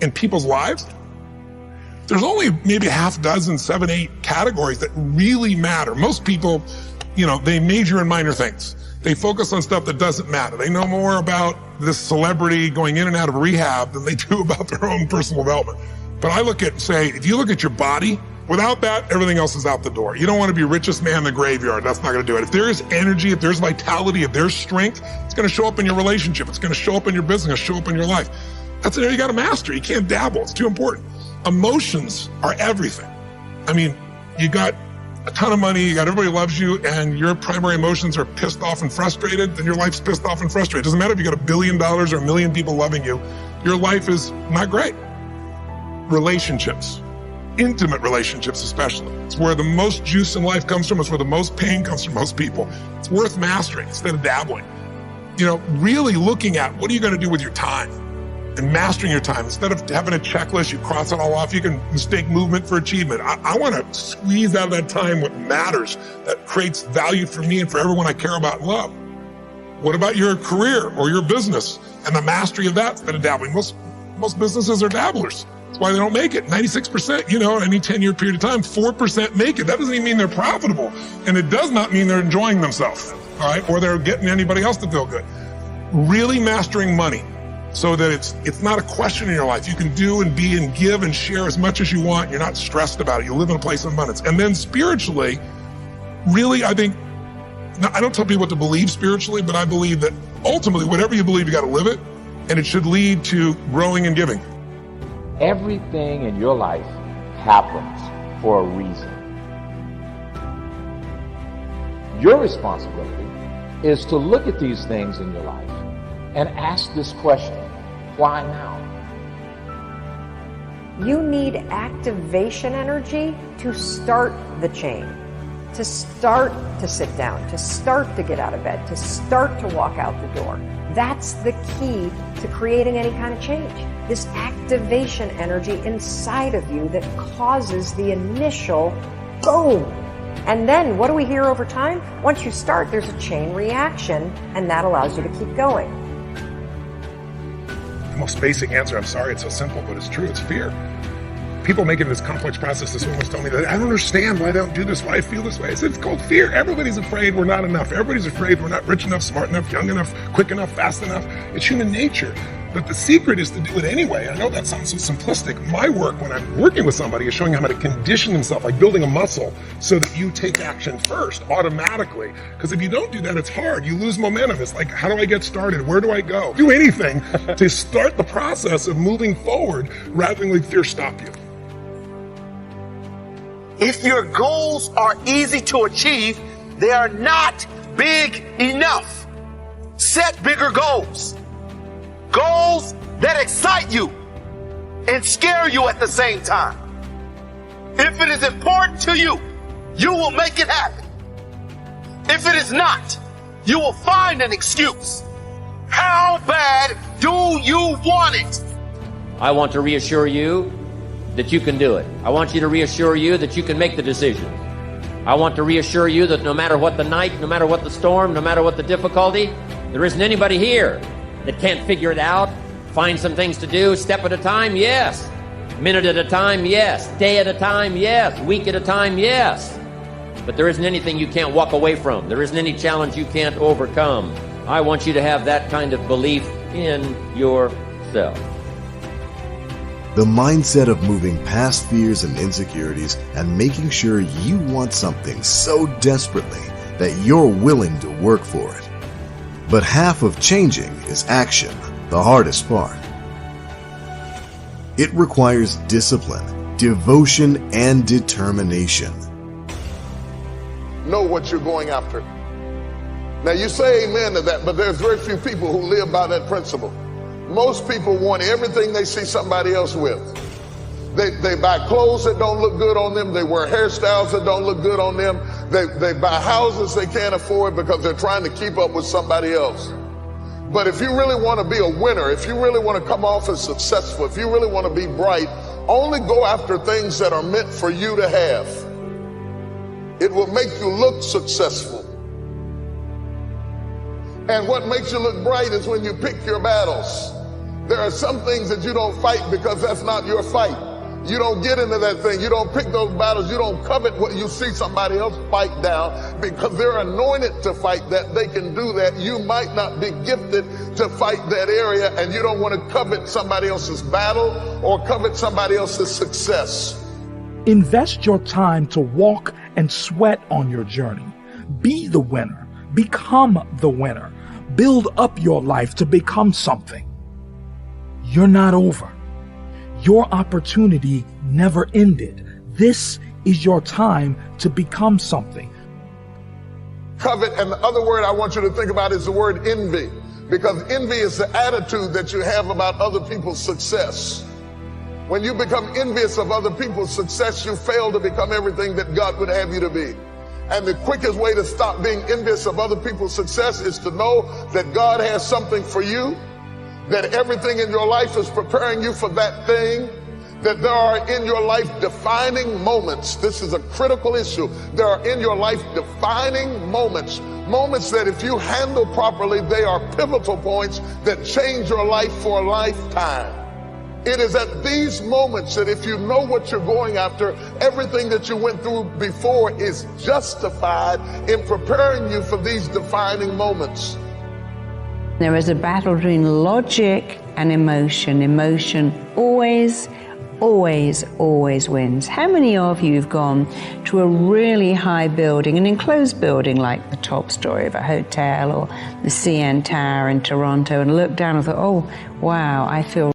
in people's lives, there's only maybe a half dozen, 7, 8 categories that really matter. Most people, they major in minor things. They focus on stuff that doesn't matter. They know more about this celebrity going in and out of rehab than they do about their own personal development. But I look at and say, if you look at your body, without that, everything else is out the door. You don't want to be richest man in the graveyard. That's not going to do it. If there is energy, if there's vitality, if there's strength, it's going to show up in your relationship. It's going to show up in your business, show up in your life. That's an area you got to master. You can't dabble. It's too important. Emotions are everything. I mean, you got a ton of money, you got everybody loves you, and your primary emotions are pissed off and frustrated, then your life's pissed off and frustrated. It doesn't matter if you got $1 billion or 1 million people loving you, your life is not great. Relationships, intimate relationships especially. It's where the most juice in life comes from. It's where the most pain comes from most people. It's worth mastering instead of dabbling. Really looking at what are you going to do with your time and mastering your time. Instead of having a checklist, you cross it all off. You can mistake movement for achievement. I want to squeeze out of that time what matters, that creates value for me and for everyone I care about and love. What about your career or your business and the mastery of that instead of dabbling? Most businesses are dabblers. That's why they don't make it. 96%, any 10-year period of time, 4% make it. That doesn't even mean they're profitable. And it does not mean they're enjoying themselves, all right? Or they're getting anybody else to feel good. Really mastering money so that it's not a question in your life. You can do and be and give and share as much as you want. You're not stressed about it. You live in a place of abundance. And then spiritually, really, I think, now, I don't tell people what to believe spiritually, but I believe that ultimately, whatever you believe, you got to live it. And it should lead to growing and giving. Everything in your life happens for a reason. Your responsibility is to look at these things in your life and ask this question, why now? You need activation energy to start the change, to start to sit down, to start to get out of bed, to start to walk out the door. That's the key to creating any kind of change. This activation energy inside of you that causes the initial boom. And then what do we hear over time? Once you start, there's a chain reaction, and that allows you to keep going. The most basic answer, I'm sorry it's so simple, but it's true, it's fear. People making this complex process, this woman's telling me that I don't understand why I don't do this, why I feel this way. I said, it's called fear. Everybody's afraid we're not enough. Everybody's afraid we're not rich enough, smart enough, young enough, quick enough, fast enough. It's human nature. But the secret is to do it anyway. I know that sounds so simplistic. My work when I'm working with somebody is showing them how to condition themselves, like building a muscle, so that you take action first, automatically. Because if you don't do that, it's hard. You lose momentum. It's like, how do I get started? Where do I go? Do anything to start the process of moving forward rather than let fear stop you. If your goals are easy to achieve, they are not big enough. Set bigger goals. Goals that excite you and scare you at the same time. If it is important to you, you will make it happen. If it is not, you will find an excuse. How bad do you want it? I want to reassure you that you can do it. I want you to reassure you that you can make the decision. I want to reassure you that no matter what the night, no matter what the storm, no matter what the difficulty, there isn't anybody here that can't figure it out, find some things to do, step at a time, yes. Minute at a time, yes. Day at a time, yes. Week at a time, yes. But there isn't anything you can't walk away from. There isn't any challenge you can't overcome. I want you to have that kind of belief in yourself. The mindset of moving past fears and insecurities and making sure you want something so desperately that you're willing to work for it. But half of changing is action, the hardest part. It requires discipline, devotion, and determination. Know what you're going after. Now you say amen to that, but there's very few people who live by that principle. Most people want everything they see somebody else with. They buy clothes that don't look good on them. They wear hairstyles that don't look good on them. They buy houses they can't afford because they're trying to keep up with somebody else. But if you really want to be a winner, if you really want to come off as successful, if you really want to be bright, only go after things that are meant for you to have. It will make you look successful. And what makes you look bright is when you pick your battles. There are some things that you don't fight because that's not your fight. You don't get into that thing. You don't pick those battles. You don't covet what you see somebody else fight down because they're anointed to fight that. They can do that. You might not be gifted to fight that area, and you don't want to covet somebody else's battle or covet somebody else's success. Invest your time to walk and sweat on your journey. Be the winner. Become the winner. Build up your life to become something. You're not over. Your opportunity never ended. This is your time to become something. Covet, and the other word I want you to think about is the word envy, because envy is the attitude that you have about other people's success. When you become envious of other people's success, you fail to become everything that God would have you to be. And the quickest way to stop being envious of other people's success is to know that God has something for you, that everything in your life is preparing you for that thing, that there are in your life defining moments. This is a critical issue. There are in your life defining moments, moments that if you handle properly, they are pivotal points that change your life for a lifetime. It is at these moments that if you know what you're going after, everything that you went through before is justified in preparing you for these defining moments. There is a battle between logic and emotion. Emotion always wins. How many of you have gone to a really high building, an enclosed building like the top story of a hotel or the CN Tower in Toronto, and looked down and thought, oh, wow, I feel